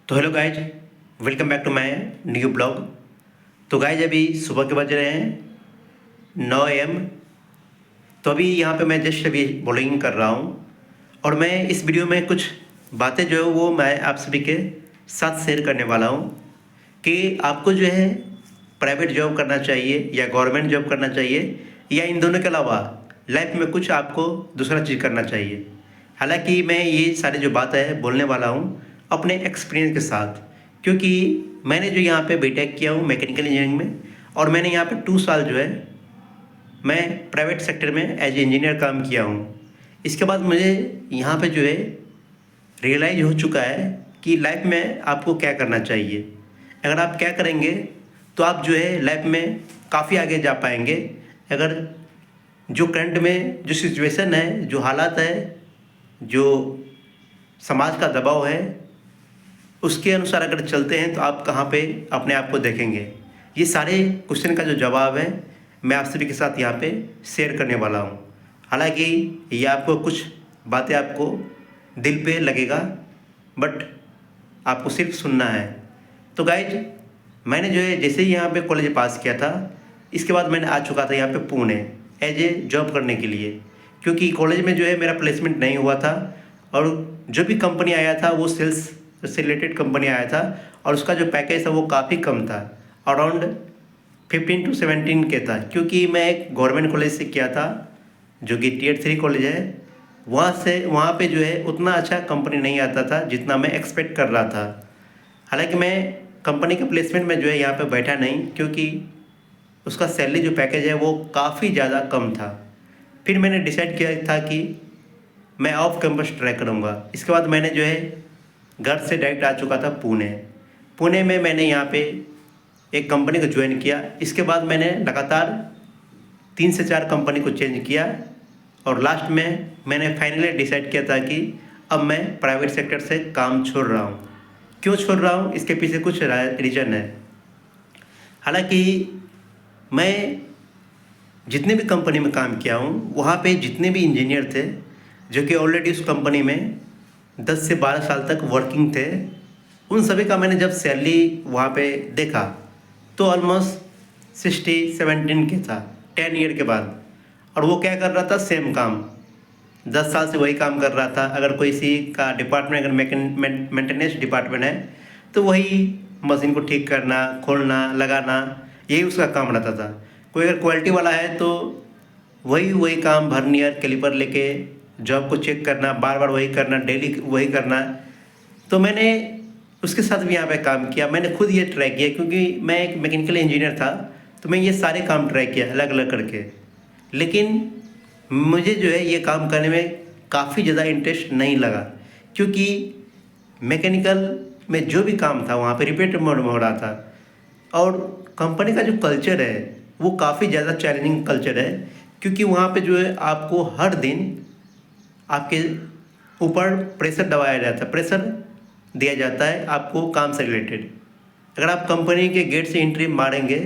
तो hello guys, welcome back to my new blog. तो guys अभी सुबह के बज रहे हैं 9 AM। तो अभी यहाँ पे मैं जस्ट अभी ब्लॉगिंग कर रहा हूँ और मैं इस वीडियो में कुछ बातें जो है वो मैं आप सभी के साथ शेयर करने वाला हूँ कि आपको जो है प्राइवेट जॉब करना चाहिए या गवर्नमेंट जॉब करना चाहिए या इन दोनों के अलावा लाइफ में कुछ आपको दूसरा चीज़ करना चाहिए। हालांकि मैं ये सारी जो बात है बोलने वाला हूँ अपने एक्सपीरियंस के साथ, क्योंकि मैंने जो यहाँ पे बीटेक किया हूँ मैकेनिकल इंजीनियरिंग में और मैंने यहाँ पे 2 साल जो है मैं प्राइवेट सेक्टर में एज ए इंजीनियर काम किया हूँ। इसके बाद मुझे यहाँ पे जो है रियलाइज हो चुका है कि लाइफ में आपको क्या करना चाहिए। अगर आप क्या करेंगे तो आप जो है लाइफ में काफ़ी आगे जा पाएंगे। अगर जो करंट में जो सिचुएशन है, जो हालात है, जो समाज का दबाव है, उसके अनुसार अगर चलते हैं तो आप कहाँ पे अपने आप को देखेंगे। ये सारे क्वेश्चन का जो जवाब है मैं आप सभी के साथ यहाँ पे शेयर करने वाला हूँ। हालांकि ये आपको कुछ बातें आपको दिल पे लगेगा, बट आपको सिर्फ सुनना है। तो गाइज मैंने जो है जैसे ही यहाँ पे कॉलेज पास किया था, इसके बाद मैंने आ चुका था यहाँ पे पुणे एज ए जॉब करने के लिए, क्योंकि कॉलेज में जो है मेरा प्लेसमेंट नहीं हुआ था और जो भी कंपनी आया था वो सेल्स से रिलेटेड कंपनी आया था और उसका जो पैकेज था वो काफ़ी कम था, अराउंड 15 to 17 के था। क्योंकि मैं एक गवर्नमेंट कॉलेज से किया था जो कि Tier 3 कॉलेज है, वहाँ पे जो है उतना अच्छा कंपनी नहीं आता था जितना मैं एक्सपेक्ट कर रहा था। हालांकि मैं कंपनी के प्लेसमेंट में जो है यहाँ पे बैठा नहीं, क्योंकि उसका सैलरी जो पैकेज है वो काफ़ी ज़्यादा कम था। फिर मैंने डिसाइड किया था कि मैं ऑफ कैंपस ट्राई करूँगा। इसके बाद मैंने जो है घर से डायरेक्ट आ चुका था पुणे में मैंने यहाँ पे एक कंपनी को ज्वाइन किया। इसके बाद मैंने लगातार 3 से 4 कंपनी को चेंज किया और लास्ट में मैंने फाइनली डिसाइड किया था कि अब मैं प्राइवेट सेक्टर से काम छोड़ रहा हूँ। क्यों छोड़ रहा हूँ, इसके पीछे कुछ रीज़न है। हालांकि मैं जितने भी कंपनी में काम किया हूँ वहाँ पे जितने भी इंजीनियर थे जो कि ऑलरेडी उस कंपनी में 10 से 12 साल तक वर्किंग थे, उन सभी का मैंने जब सैलरी वहाँ पे देखा तो ऑलमोस्ट 16-17 के था 10 ईयर के बाद। और वो क्या कर रहा था, सेम काम 10 साल से वही काम कर रहा था। अगर कोई सी का डिपार्टमेंट, अगर मेंटेनेंस डिपार्टमेंट है तो वही मशीन को ठीक करना, खोलना, लगाना, यही उसका काम रहता था। कोई अगर क्वालिटी वाला है तो वही काम वर्नियर कैलिपर लेके जॉब को चेक करना, बार बार वही करना, डेली वही करना। तो मैंने उसके साथ भी यहाँ पे काम किया। मैंने खुद ये ट्राई किया, क्योंकि मैं एक मैकेनिकल इंजीनियर था तो मैं ये सारे काम ट्राई किया अलग अलग करके। लेकिन मुझे जो है ये काम करने में काफ़ी ज़्यादा इंटरेस्ट नहीं लगा, क्योंकि मैकेनिकल में जो भी काम था वहाँ पे रिपीटेड मोड में हो रहा था और कंपनी का जो कल्चर है वो काफ़ी ज़्यादा चैलेंजिंग कल्चर है। क्योंकि वहाँ पे जो है आपको हर दिन आपके ऊपर प्रेशर दबाया जाता है, प्रेशर दिया जाता है आपको काम से रिलेटेड। अगर आप कंपनी के गेट से एंट्री मारेंगे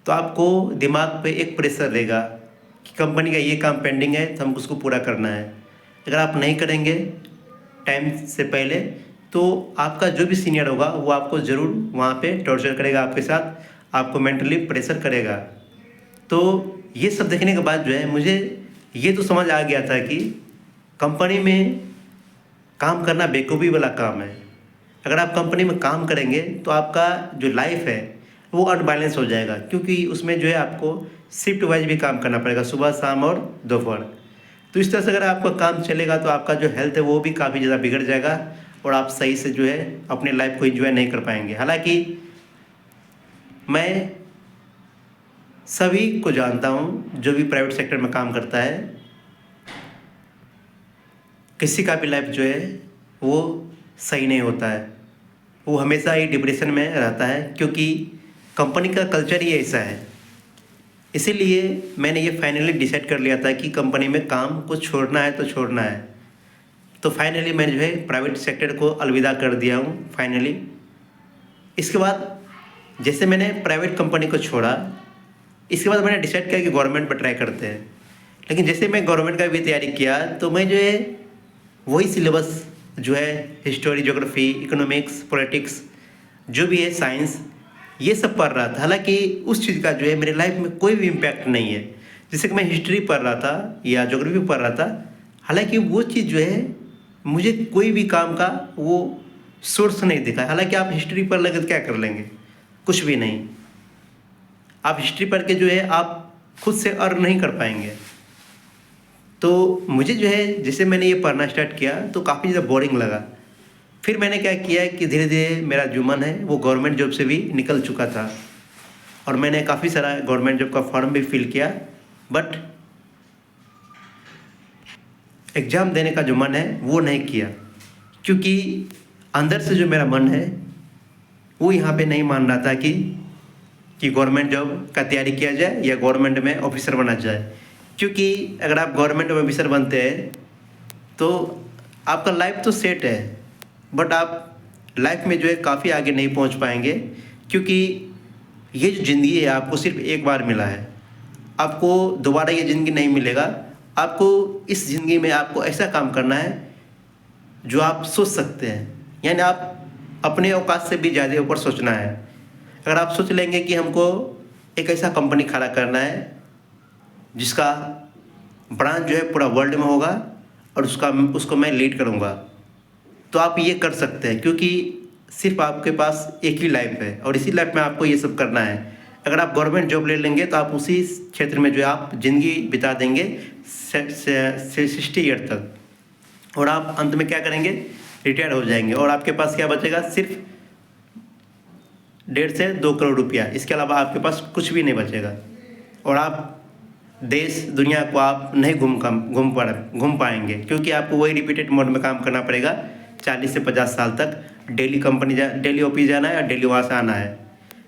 तो आपको दिमाग पे एक प्रेशर रहेगा कि कंपनी का ये काम पेंडिंग है तो हमको उसको पूरा करना है। अगर आप नहीं करेंगे टाइम से पहले तो आपका जो भी सीनियर होगा वो आपको ज़रूर वहाँ पे टॉर्चर करेगा, आपके साथ आपको मेंटली प्रेशर करेगा। तो ये सब देखने के बाद जो है मुझे ये तो समझ आ गया था कि कंपनी में काम करना बेवकूफ़ी वाला काम है। अगर आप कंपनी में काम करेंगे तो आपका जो लाइफ है वो अनबैलेंस हो जाएगा, क्योंकि उसमें जो है आपको शिफ्ट वाइज भी काम करना पड़ेगा, सुबह, शाम और दोपहर। तो इस तरह से अगर आपका काम चलेगा तो आपका जो हेल्थ है वो भी काफ़ी ज़्यादा बिगड़ जाएगा और आप सही से जो है अपने लाइफ को एंजॉय नहीं कर पाएंगे। हालांकि मैं सभी को जानता हूँ जो भी प्राइवेट सेक्टर में काम करता है, किसी का भी लाइफ जो है वो सही नहीं होता है, वो हमेशा ही डिप्रेशन में रहता है, क्योंकि कंपनी का कल्चर ही ऐसा है। इसीलिए मैंने ये फाइनली डिसाइड कर लिया था कि कंपनी में काम को छोड़ना है तो छोड़ना है। तो फाइनली मैंने जो है प्राइवेट सेक्टर को अलविदा कर दिया हूँ फाइनली। इसके बाद जैसे मैंने प्राइवेट कंपनी को छोड़ा, इसके बाद मैंने डिसाइड किया कि गवर्नमेंट पर ट्राई करते हैं। लेकिन जैसे मैं गवर्नमेंट का भी तैयारी किया तो मैं जो है वही सिलेबस जो है हिस्टोरी, ज्योग्राफी, इकोनॉमिक्स, पॉलिटिक्स, जो भी है साइंस, ये सब पढ़ रहा था। हालांकि उस चीज़ का जो है मेरे लाइफ में कोई भी इम्पैक्ट नहीं है। जैसे कि मैं हिस्ट्री पढ़ रहा था या ज्योग्राफी पढ़ रहा था, हालांकि वो चीज़ जो है मुझे कोई भी काम का वो सोर्स नहीं दिखा। हालांकि आप हिस्ट्री पढ़ लेंगे तो क्या कर लेंगे, कुछ भी नहीं। आप हिस्ट्री पढ़ के जो है आप खुद से अर्न नहीं कर पाएंगे। तो मुझे जो है जैसे मैंने ये पढ़ना स्टार्ट किया तो काफ़ी ज़्यादा बोरिंग लगा। फिर मैंने क्या किया कि धीरे धीरे मेरा जो मन है वो गवर्नमेंट जॉब से भी निकल चुका था, और मैंने काफ़ी सारा गवर्नमेंट जॉब का फॉर्म भी फिल किया, बट एग्ज़ाम देने का जो मन है वो नहीं किया, क्योंकि अंदर से जो मेरा मन है वो यहाँ पे नहीं मान रहा था कि गवर्नमेंट जॉब का तैयारी किया जाए या गवर्नमेंट में ऑफिसर बना जाए। क्योंकि अगर आप गवर्नमेंट में ऑफिसर बनते हैं तो आपका लाइफ तो सेट है, बट आप लाइफ में जो है काफ़ी आगे नहीं पहुंच पाएंगे, क्योंकि ये जो ज़िंदगी है आपको सिर्फ एक बार मिला है। आपको दोबारा ये ज़िंदगी नहीं मिलेगा। आपको इस ज़िंदगी में आपको ऐसा काम करना है जो आप सोच सकते हैं, यानी आप अपने औकात से भी ज़्यादा ऊपर सोचना है। अगर आप सोच लेंगे कि हमको एक ऐसा कंपनी खड़ा करना है जिसका ब्रांच जो है पूरा वर्ल्ड में होगा और उसको मैं लीड करूँगा, तो आप ये कर सकते हैं, क्योंकि सिर्फ आपके पास एक ही लाइफ है और इसी लाइफ में आपको ये सब करना है। अगर आप गवर्नमेंट जॉब ले लेंगे तो आप उसी क्षेत्र में जो है आप ज़िंदगी बिता देंगे 60 ईयर तक, और आप अंत में क्या करेंगे, रिटायर हो जाएंगे, और आपके पास क्या बचेगा, सिर्फ 1.5 से 2 करोड़ रुपया। इसके अलावा आपके पास कुछ भी नहीं बचेगा, और आप देश दुनिया को आप नहीं घूम पाएंगे, क्योंकि आपको वही रिपीटेड मोड में काम करना पड़ेगा 40 से 50 साल तक। डेली ऑफिस जाना है और डेली वहाँ से आना है,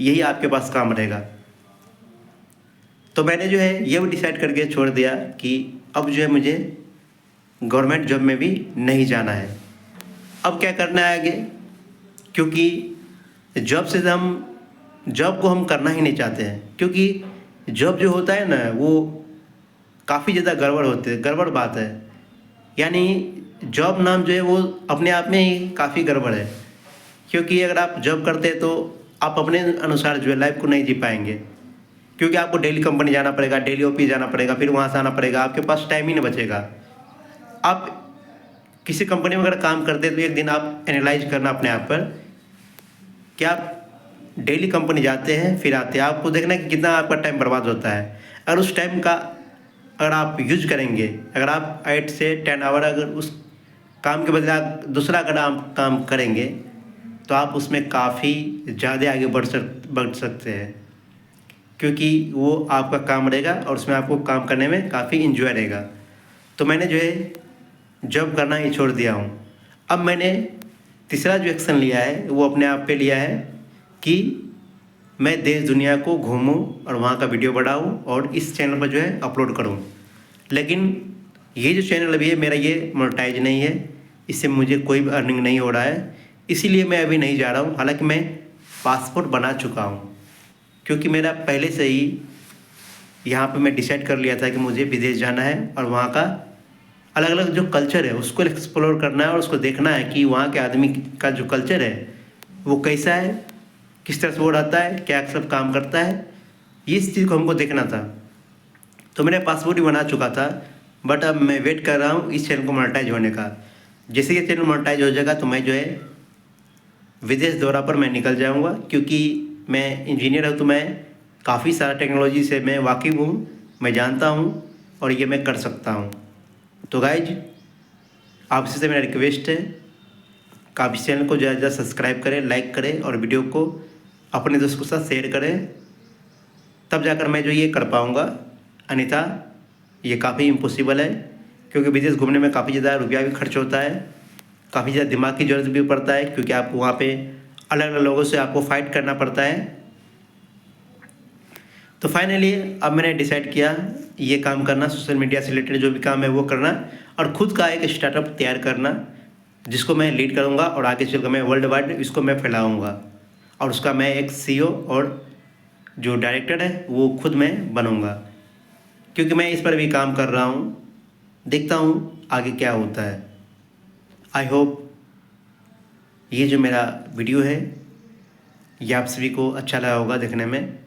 यही आपके पास काम रहेगा। तो मैंने जो है ये भी डिसाइड करके छोड़ दिया कि अब जो है मुझे गवर्नमेंट जॉब में भी नहीं जाना है। अब क्या करना है आगे, क्योंकि जॉब को हम करना ही नहीं चाहते हैं, क्योंकि जॉब जो होता है ना वो काफ़ी ज़्यादा गड़बड़ बात है। यानी जॉब नाम जो है वो अपने आप में ही काफ़ी गड़बड़ है, क्योंकि अगर आप जॉब करते हैं तो आप अपने अनुसार जो है लाइफ को नहीं जी पाएंगे, क्योंकि आपको डेली कंपनी जाना पड़ेगा, डेली ऑफिस जाना पड़ेगा, फिर वहाँ से आना पड़ेगा, आपके पास टाइम ही नहीं बचेगा। आप किसी कंपनी में अगर काम करते हैं तो एक दिन आप एनालाइज करना अपने आप पर कि आप डेली कंपनी जाते हैं फिर आते हैं, आपको देखना है कि कितना आपका टाइम बर्बाद होता है। अगर उस टाइम का अगर आप यूज करेंगे, अगर आप 8 से 10 आवर अगर उस काम के बदले आप दूसरा अगर आप काम करेंगे तो आप उसमें काफ़ी ज़्यादा आगे बढ़ सकते हैं, क्योंकि वो आपका काम रहेगा और उसमें आपको काम करने में काफ़ी इंजॉय रहेगा। तो मैंने जो है जॉब करना ही छोड़ दिया हूँ। अब मैंने तीसरा जो एक्शन लिया है वो अपने आप पे लिया है कि मैं देश दुनिया को घूमूं और वहाँ का वीडियो बनाऊं और इस चैनल पर जो है अपलोड करूं। लेकिन ये जो चैनल अभी है मेरा, ये मोनेटाइज नहीं है, इससे मुझे कोई भी अर्निंग नहीं हो रहा है, इसीलिए मैं अभी नहीं जा रहा हूँ। हालांकि मैं पासपोर्ट बना चुका हूँ, क्योंकि मेरा पहले से ही यहाँ पे मैं डिसाइड कर लिया था कि मुझे विदेश जाना है और वहाँ का अलग अलग जो कल्चर है उसको एक्सप्लोर करना है और उसको देखना है कि वहाँ के आदमी का जो कल्चर है वो कैसा है, किस तरह से वो रहता है, क्या सब काम करता है, इस चीज़ को हमको देखना था। तो मैंने पासपोर्ट ही बना चुका था, बट अब मैं वेट कर रहा हूँ इस चैनल को मोनेटाइज होने का। जैसे ये चैनल मोनेटाइज हो जाएगा तो मैं जो है विदेश दौरा पर मैं निकल जाऊँगा, क्योंकि मैं इंजीनियर हूँ तो मैं काफ़ी सारा टेक्नोलॉजी से मैं वाकिफ़ हूँ, मैं जानता हूँ और ये मैं कर सकता हूँ। तो गाइज आपसे से मेरा रिक्वेस्ट है कि आप इस चैनल को ज़्यादा से ज़्यादा सब्सक्राइब करें, लाइक करें और वीडियो को अपने दोस्तों के साथ शेयर करें, तब जाकर मैं जो ये कर पाऊँगा। अन्यथा ये काफ़ी इम्पॉसिबल है, क्योंकि विदेश घूमने में काफ़ी ज़्यादा रुपया भी खर्च होता है, काफ़ी ज़्यादा दिमाग की ज़रूरत भी पड़ता है, क्योंकि आपको वहाँ पे अलग अलग लोगों से आपको फाइट करना पड़ता है। तो फाइनली अब मैंने डिसाइड किया ये काम करना, सोशल मीडिया से रिलेटेड जो भी काम है वो करना और ख़ुद का एक स्टार्टअप तैयार करना, जिसको मैं लीड करूँगा और आगे चलकर मैं वर्ल्ड वाइड इसको मैं फैलाऊँगा और उसका मैं एक CEO और जो डायरेक्टर है वो खुद मैं बनूँगा, क्योंकि मैं इस पर भी काम कर रहा हूँ। देखता हूँ आगे क्या होता है। आई होप ये जो मेरा वीडियो है ये आप सभी को अच्छा लगा होगा देखने में।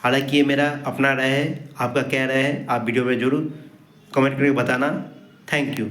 हालांकि ये मेरा अपना राय है, आपका क्या राय है आप वीडियो में ज़रूर कमेंट करके बताना। Thank you.